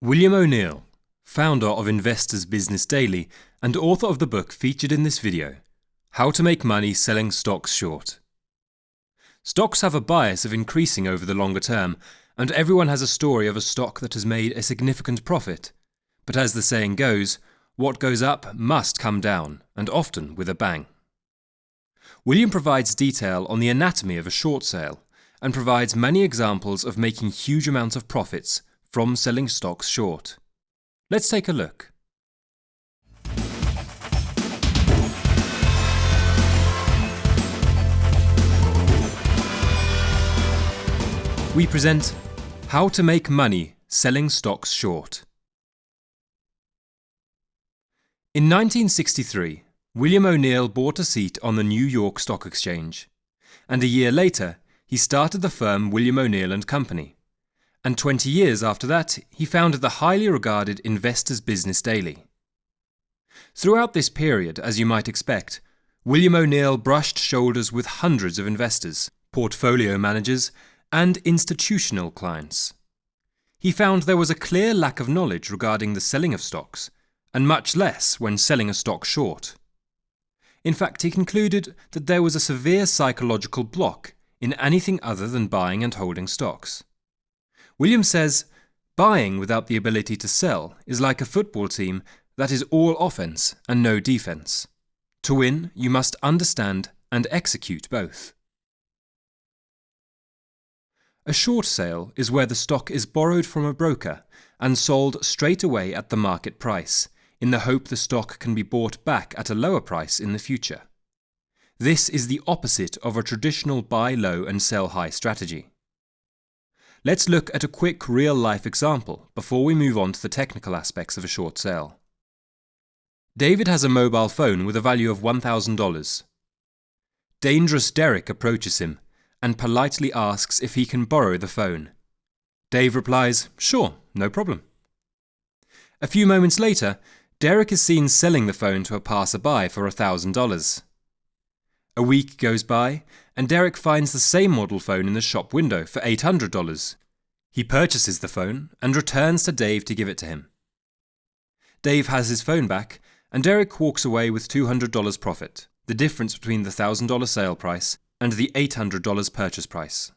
William ONeil, founder of Investors Business Daily and author of the book featured in this video, How to Make Money Selling Stocks Short. Stocks have a bias of increasing over the longer term, and everyone has a story of a stock that has made a significant profit. But as the saying goes, what goes up must come down, and often with a bang. William provides detail on the anatomy of a short sale, and provides many examples of making huge amounts of profits from selling stocks short. Let's take a look. We present How to Make Money Selling Stocks Short. In 1963, William ONeil bought a seat on the New York Stock Exchange, and a year later he started the firm William ONeil & Company. And 20 years after that, he founded the highly regarded Investors Business Daily. Throughout this period, as you might expect, William ONeil brushed shoulders with hundreds of investors, portfolio managers, and institutional clients. He found there was a clear lack of knowledge regarding the selling of stocks, and much less when selling a stock short. In fact, he concluded that there was a severe psychological block in anything other than buying and holding stocks. William says, buying without the ability to sell is like a football team that is all offense and no defense. To win, you must understand and execute both. A short sale is where the stock is borrowed from a broker and sold straight away at the market price, in the hope the stock can be bought back at a lower price in the future. This is the opposite of a traditional buy low and sell high strategy. Let's look at a quick real-life example before we move on to the technical aspects of a short sale. David has a mobile phone with a value of $1,000. Dangerous Derek approaches him and politely asks if he can borrow the phone. Dave replies, "Sure, no problem." A few moments later, Derek is seen selling the phone to a passerby for $1,000. A week goes by, and Derek finds the same model phone in the shop window for $800. He purchases the phone and returns to Dave to give it to him. Dave has his phone back, and Derek walks away with $200 profit, the difference between the $1,000 sale price and the $800 purchase price.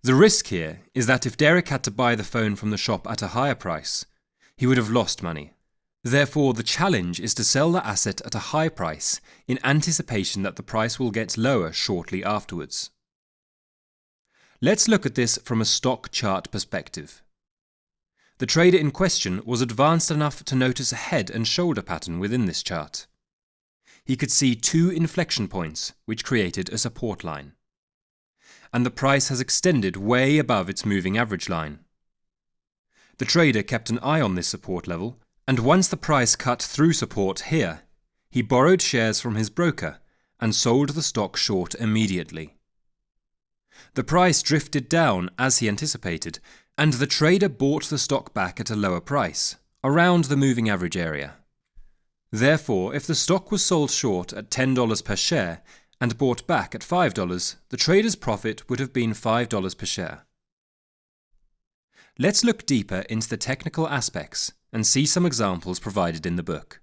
The risk here is that if Derek had to buy the phone from the shop at a higher price, he would have lost money. Therefore, the challenge is to sell the asset at a high price in anticipation that the price will get lower shortly afterwards. Let's look at this from a stock chart perspective. The trader in question was advanced enough to notice a head and shoulder pattern within this chart. He could see two inflection points which created a support line. And the price has extended way above its moving average line. The trader kept an eye on this support level, and once the price cut through support here, he borrowed shares from his broker and sold the stock short immediately. The price drifted down as he anticipated, and the trader bought the stock back at a lower price, around the moving average area. Therefore, if the stock was sold short at $10 per share and bought back at $5, the trader's profit would have been $5 per share. Let's look deeper into the technical aspects and see some examples provided in the book.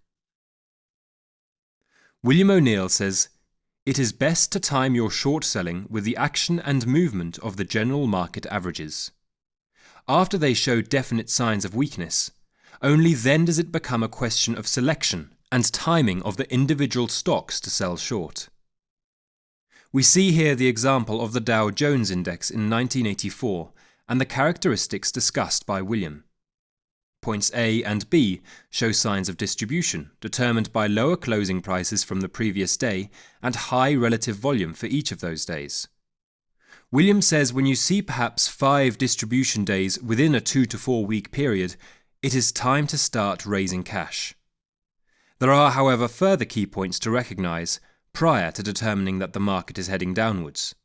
William ONeil says, "It is best to time your short selling with the action and movement of the general market averages. After they show definite signs of weakness, only then does it become a question of selection and timing of the individual stocks to sell short." We see here the example of the Dow Jones Index in 1984 and the characteristics discussed by William. Points A and B show signs of distribution, determined by lower closing prices from the previous day and high relative volume for each of those days. William says when you see perhaps 5 distribution days within a 2 to 4 week period, it is time to start raising cash. There are, however, further key points to recognize prior to determining that the market is heading downwards.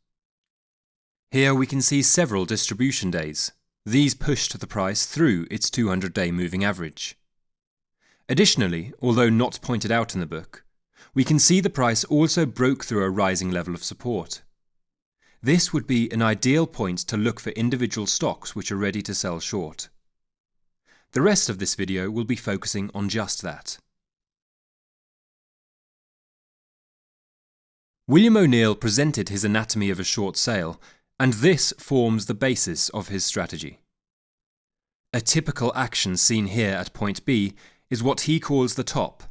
Here we can see several distribution days. These pushed the price through its 200-day moving average. Additionally, although not pointed out in the book, we can see the price also broke through a rising level of support. This would be an ideal point to look for individual stocks which are ready to sell short. The rest of this video will be focusing on just that. William ONeil presented his anatomy of a short sale, and this forms the basis of his strategy. A typical action seen here at point B is what he calls the top,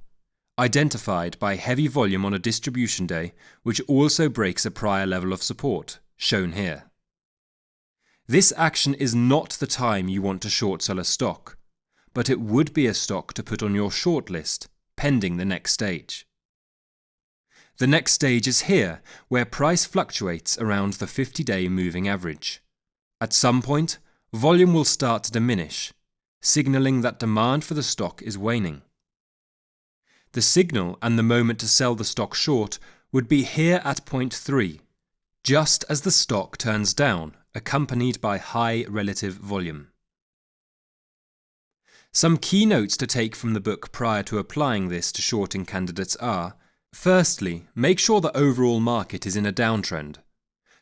identified by heavy volume on a distribution day which also breaks a prior level of support, shown here. This action is not the time you want to short sell a stock, but it would be a stock to put on your short list, pending the next stage. The next stage is here, where price fluctuates around the 50-day moving average. At some point, volume will start to diminish, signaling that demand for the stock is waning. The signal and the moment to sell the stock short would be here at point 3, just as the stock turns down, accompanied by high relative volume. Some key notes to take from the book prior to applying this to shorting candidates are: firstly, make sure the overall market is in a downtrend.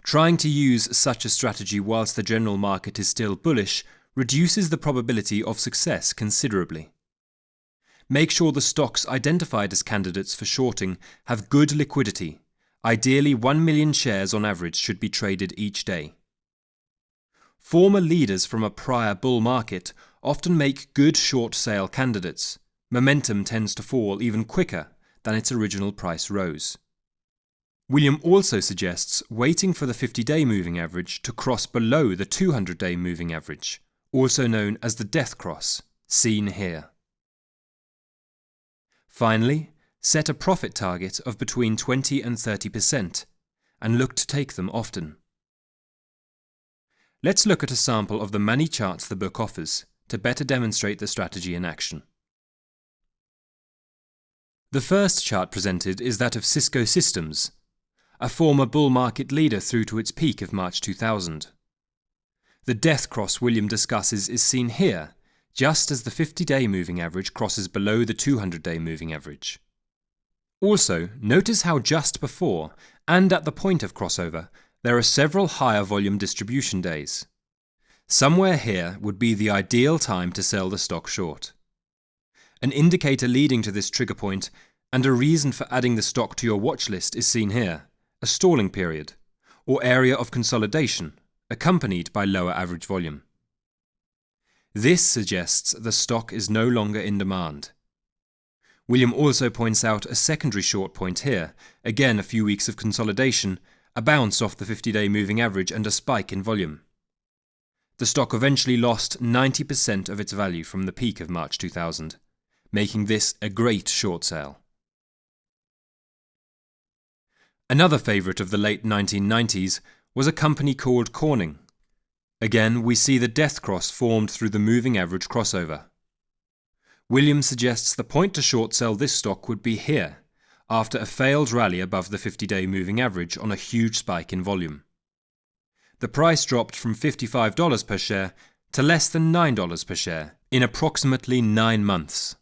Trying to use such a strategy whilst the general market is still bullish reduces the probability of success considerably. Make sure the stocks identified as candidates for shorting have good liquidity. Ideally, 1 million shares on average should be traded each day. Former leaders from a prior bull market often make good short sale candidates. Momentum tends to fall even quicker than its original price rose. William also suggests waiting for the 50-day moving average to cross below the 200-day moving average, also known as the death cross, seen here. Finally, set a profit target of between 20 and 30% and look to take them often. Let's look at a sample of the many charts the book offers to better demonstrate the strategy in action. The first chart presented is that of Cisco Systems, a former bull market leader through to its peak of March 2000. The death cross William discusses is seen here, just as the 50-day moving average crosses below the 200-day moving average. Also, notice how just before, and at the point of crossover, there are several higher volume distribution days. Somewhere here would be the ideal time to sell the stock short. An indicator leading to this trigger point and a reason for adding the stock to your watch list is seen here, a stalling period, or area of consolidation, accompanied by lower average volume. This suggests the stock is no longer in demand. William also points out a secondary short point here, again a few weeks of consolidation, a bounce off the 50-day moving average and a spike in volume. The stock eventually lost 90% of its value from the peak of March 2000, making this a great short sale. Another favourite of the late 1990s was a company called Corning. Again, we see the death cross formed through the moving average crossover. William suggests the point to short sell this stock would be here, after a failed rally above the 50-day moving average on a huge spike in volume. The price dropped from $55 per share to less than $9 per share in approximately 9 months.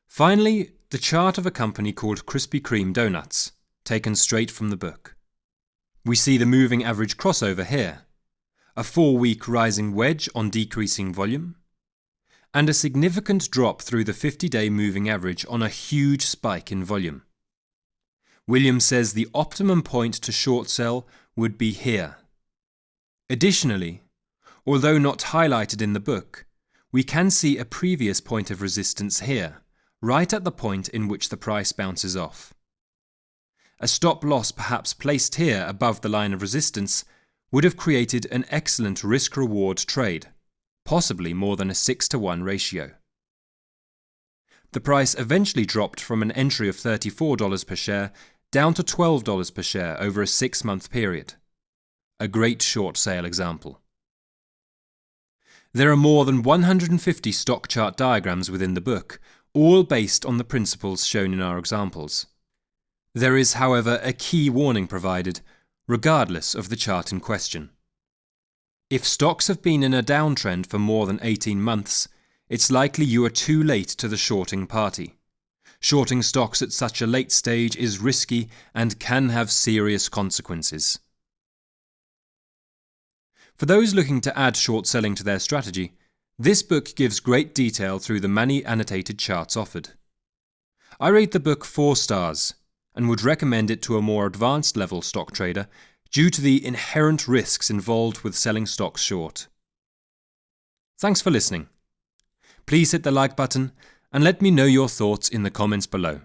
Finally, the chart of a company called Krispy Kreme donuts, taken straight from the book. We see the moving average crossover here, a 4-week rising wedge on decreasing volume, and a significant drop through the 50-day moving average on a huge spike in volume. William says the optimum point to short sell would be here. Additionally, although not highlighted in the book, we can see a previous point of resistance here, right at the point in which the price bounces off. A stop loss perhaps placed here above the line of resistance would have created an excellent risk-reward trade, possibly more than a 6-to-1 ratio. The price eventually dropped from an entry of $34 per share down to $12 per share over a 6-month period. A great short sale example. There are more than 150 stock chart diagrams within the book, all based on the principles shown in our examples. There is, however, a key warning provided, regardless of the chart in question. If stocks have been in a downtrend for more than 18 months, it's likely you are too late to the shorting party. Shorting stocks at such a late stage is risky and can have serious consequences. For those looking to add short selling to their strategy, this book gives great detail through the many annotated charts offered. I rate the book 4 stars and would recommend it to a more advanced level stock trader due to the inherent risks involved with selling stocks short. Thanks for listening. Please hit the like button and let me know your thoughts in the comments below.